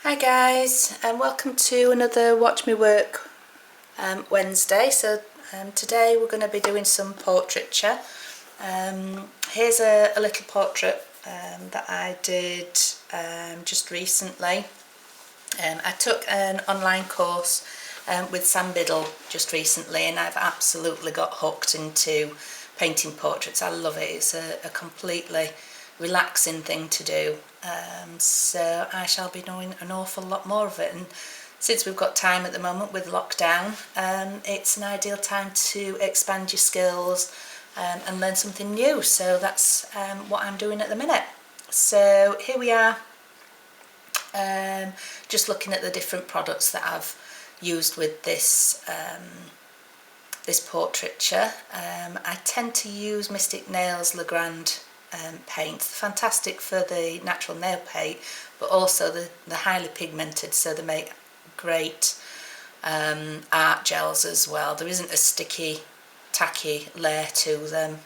Hi guys, and welcome to another Watch Me Work Wednesday. Today we're going to be doing some portraiture. Here's a little portrait that I did just recently. I took an online course with Sam Biddle just recently, and I've absolutely got hooked into painting portraits. I love it. It's a completely relaxing thing to do, so I shall be doing an awful lot more of it. And since we've got time at the moment with lockdown, it's an ideal time to expand your skills and learn something new. So that's what I'm doing at the minute. So here we are, just looking at the different products that I've used with this this portraiture. I tend to use Mystic Nails Grande paint. Fantastic for the natural nail paint, but also the highly pigmented, so they make great art gels as well. There isn't a sticky, tacky layer to them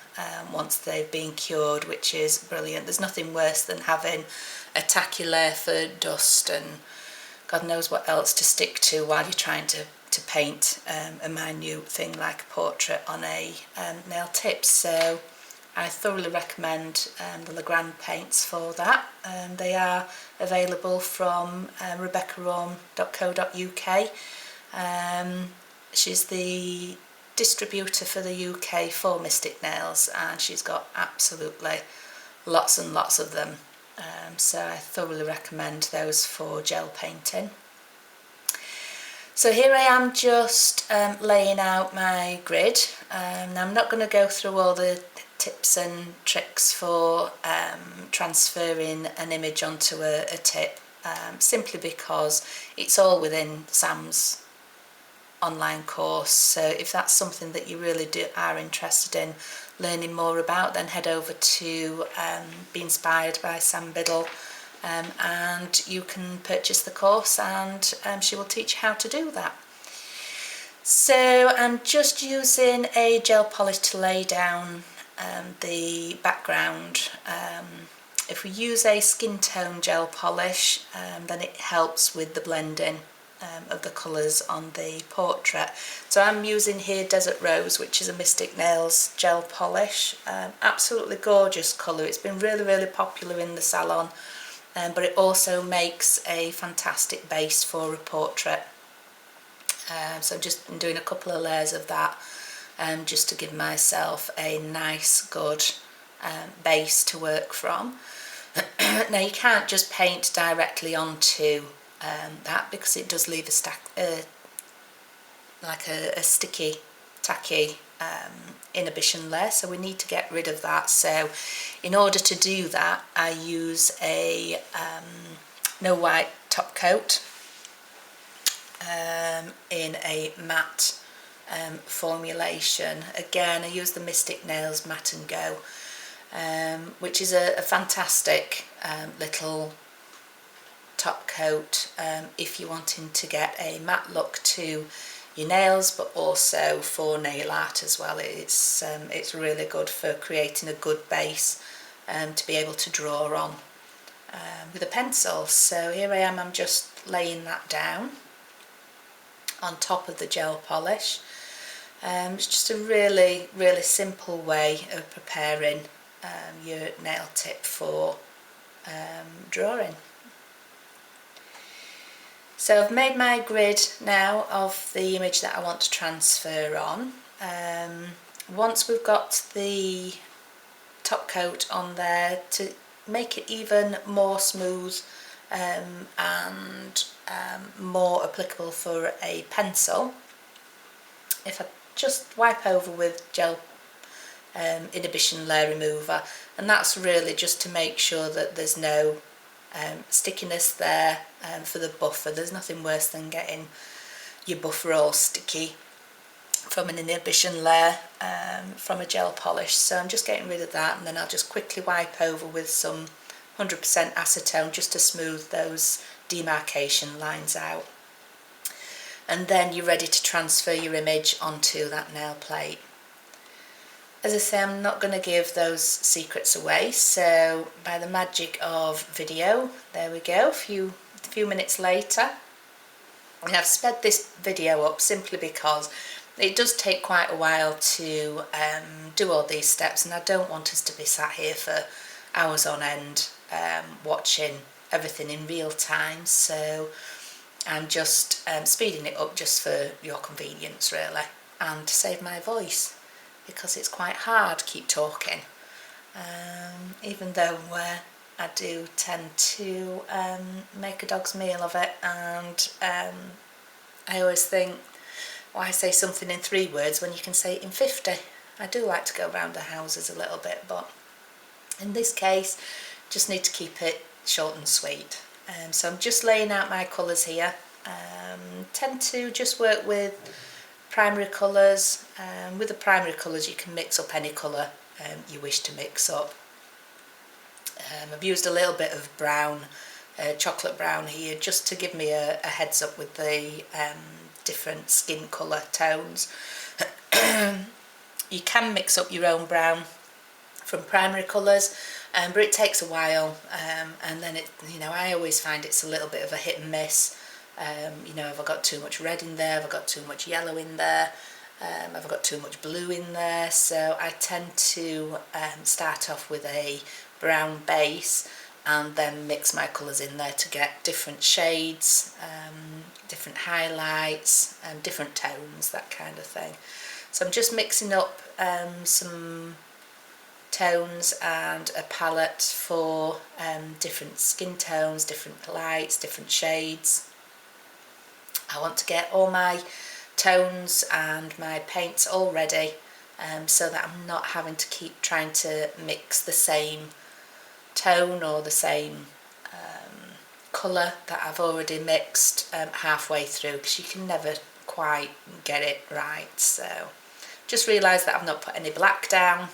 once they've been cured, which is brilliant. There's nothing worse than having a tacky layer for dust and God knows what else to stick to while you're trying to paint a minute thing like a portrait on a nail tip. So I thoroughly recommend the Grande paints for that. They are available from rebeccarom.co.uk. She's the distributor for the UK for Mystic Nails, and she's got absolutely lots and lots of them. So I thoroughly recommend those for gel painting. So here I am just laying out my grid. Now I'm not going to go through all the tips and tricks for transferring an image onto a tip, simply because it's all within Sam's online course. So if that's something that you really are interested in learning more about, then head over to Be Inspired by Sam Biddle, and you can purchase the course, and she will teach you how to do that. So I'm just using a gel polish to lay down the background. If we use a skin tone gel polish, then it helps with the blending of the colours on the portrait. So I'm using here Desert Rose, which is a Mystic Nails gel polish. Absolutely gorgeous colour. It's been really popular in the salon, but it also makes a fantastic base for a portrait. So I'm just doing a couple of layers of that, just to give myself a nice good base to work from. Now you can't just paint directly onto that, because it does leave a sticky, tacky inhibition layer, so we need to get rid of that. So in order to do that, I use a no white top coat in a matte formulation. Again, I use the Mystic Nails Matte and Go, which is a fantastic little top coat if you're wanting to get a matte look to your nails, but also for nail art as well. It's really good for creating a good base to be able to draw on with a pencil. So here I am, I'm just laying that down on top of the gel polish. It's just a really simple way of preparing your nail tip for drawing. So I've made my grid now of the image that I want to transfer on. Once we've got the top coat on there, to make it even more smooth and more applicable for a pencil, if I just wipe over with gel inhibition layer remover, and that's really just to make sure that there's no stickiness there for the buffer. There's nothing worse than getting your buffer all sticky from an inhibition layer from a gel polish. So I'm just getting rid of that, and then I'll just quickly wipe over with some 100% acetone just to smooth those demarcation lines out. And then you're ready to transfer your image onto that nail plate. As I say, I'm not going to give those secrets away, so by the magic of video, there we go, a few a few minutes later. And I've sped this video up simply because it does take quite a while to do all these steps, and I don't want us to be sat here for hours on end watching everything in real time, so I'm just speeding it up just for your convenience really, and to save my voice, because it's quite hard to keep talking, even though I do tend to make a dog's meal of it, and I always think, why say something in 3 words when you can say it in 50? I do like to go around the houses a little bit, but in this case just need to keep it short and sweet. So I'm just laying out my colours here. Tend to just work with primary colours. With the primary colours you can mix up any colour you wish to mix up. I've used a little bit of brown, chocolate brown here, just to give me a heads up with the different skin colour tones. You can mix up your own brown from primary colours, but it takes a while, and then I always find it's a little bit of a hit and miss. Have I got too much red in there, have I got too much yellow in there, have I got too much blue in there? So I tend to start off with a brown base and then mix my colours in there to get different shades, different highlights, different tones, that kind of thing. So I'm just mixing up some tones and a palette for different skin tones, different lights, different shades. I want to get all my tones and my paints all ready, so that I'm not having to keep trying to mix the same tone or the same colour that I've already mixed halfway through, because you can never quite get it right. So just realised that I've not put any black down.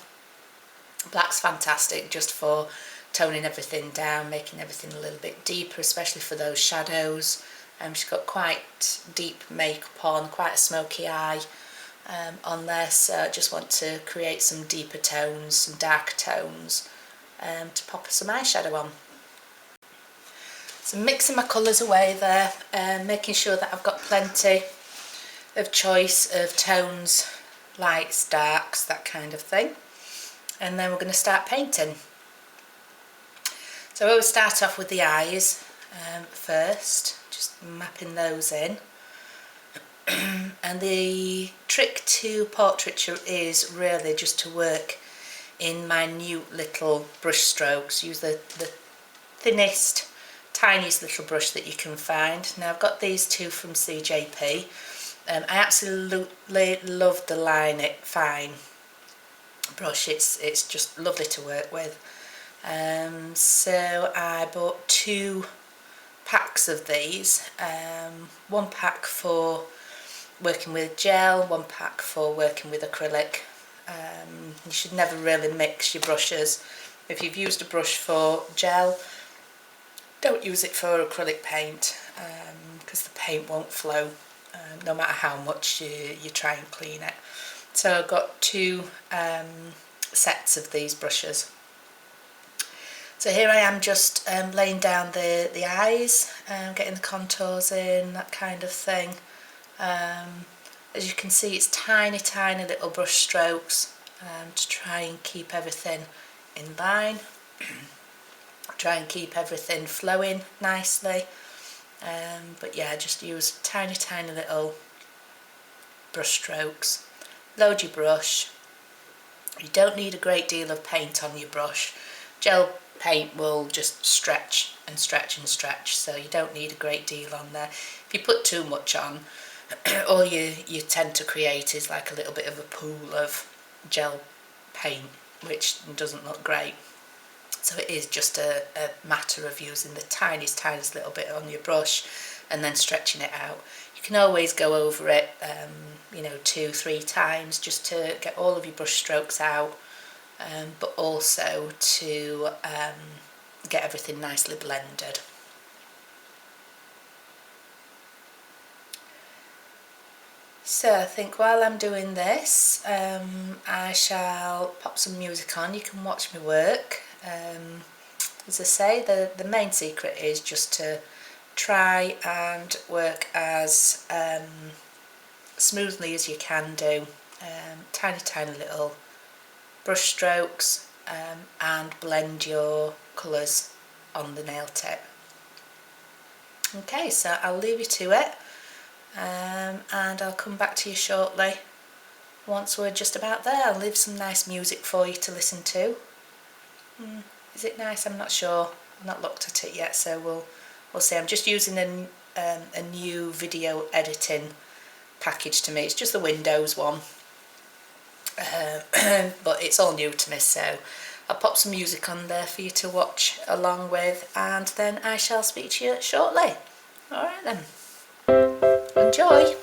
Black's fantastic just for toning everything down, making everything a little bit deeper, especially for those shadows. She's got quite deep makeup on, quite a smoky eye on there, so I just want to create some deeper tones, some darker tones, to pop some eyeshadow on. So mixing my colours away there, making sure that I've got plenty of choice of tones, lights, darks, that kind of thing. And then we're going to start painting. So I always start off with the eyes first, just mapping those in. And the trick to portraiture is really just to work in minute little brush strokes. Use the thinnest, tiniest little brush that you can find. Now I've got these two from CJP. I absolutely love the Line It Fine brush. It's just lovely to work with. So I bought 2 packs of these, one pack for working with gel, one pack for working with acrylic. You should never really mix your brushes. If you've used a brush for gel, don't use it for acrylic paint, because the paint won't flow no matter how much you try and clean it. So I've got 2 sets of these brushes. So here I am just laying down the eyes, getting the contours in, that kind of thing. As you can see, it's tiny little brush strokes to try and keep everything in line, try and keep everything flowing nicely. But yeah, just use tiny little brush strokes. Load your brush. You don't need a great deal of paint on your brush. Gel paint will just stretch and stretch and stretch, so you don't need a great deal on there. If you put too much on, all you tend to create is like a little bit of a pool of gel paint, which doesn't look great. So it is just a matter of using the tiniest little bit on your brush and then stretching it out. You can always go over it 2-3 times just to get all of your brush strokes out, but also to get everything nicely blended. So I think while I'm doing this, I shall pop some music on. You can watch me work. As I say, the main secret is just to try and work as smoothly as you can do. Tiny little brush strokes, and blend your colours on the nail tip. Okay, so I'll leave you to it, and I'll come back to you shortly once we're just about there. I'll leave some nice music for you to listen to. Is it nice? I'm not sure. I've not looked at it yet, so we'll see. I'm just using a new video editing package to me. It's just the Windows one, but it's all new to me, so I'll pop some music on there for you to watch along with, and then I shall speak to you shortly. Alright then, enjoy!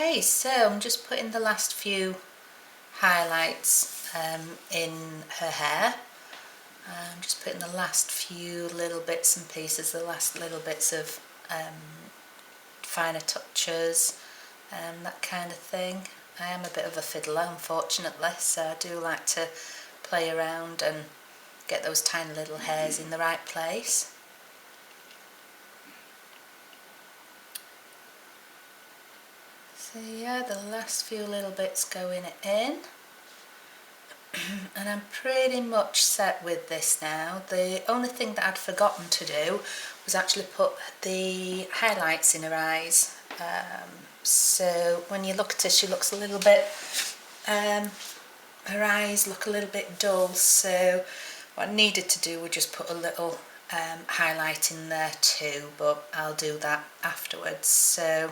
Okay, so I'm just putting the last few highlights in her hair. I'm just putting the last few little bits and pieces, the last little bits of finer touches and that kind of thing. I am a bit of a fiddler, unfortunately, so I do like to play around and get those tiny little hairs in the right place. So yeah, the last few little bits going in. And I'm pretty much set with this now. The only thing that I'd forgotten to do was actually put the highlights in her eyes. So when you look at her, she looks a little bit, her eyes look a little bit dull, so what I needed to do was just put a little highlight in there too, but I'll do that afterwards. So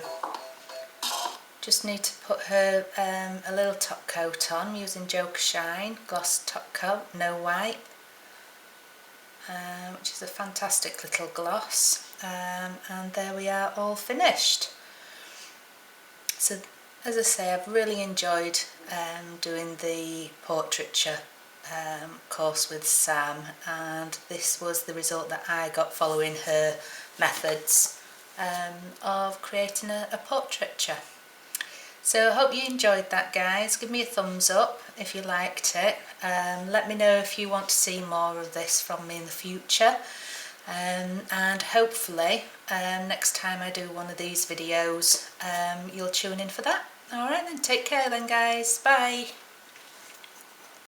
just need to put her a little top coat on using Joker Shine Gloss Top Coat, no wipe, which is a fantastic little gloss, and there we are, all finished. So as I say, I've really enjoyed doing the portraiture course with Sam, and this was the result that I got following her methods of creating a portraiture. So I hope you enjoyed that, guys. Give me a thumbs up if you liked it. Let me know if you want to see more of this from me in the future. And hopefully next time I do one of these videos you'll tune in for that. Alright then, take care then, guys. Bye.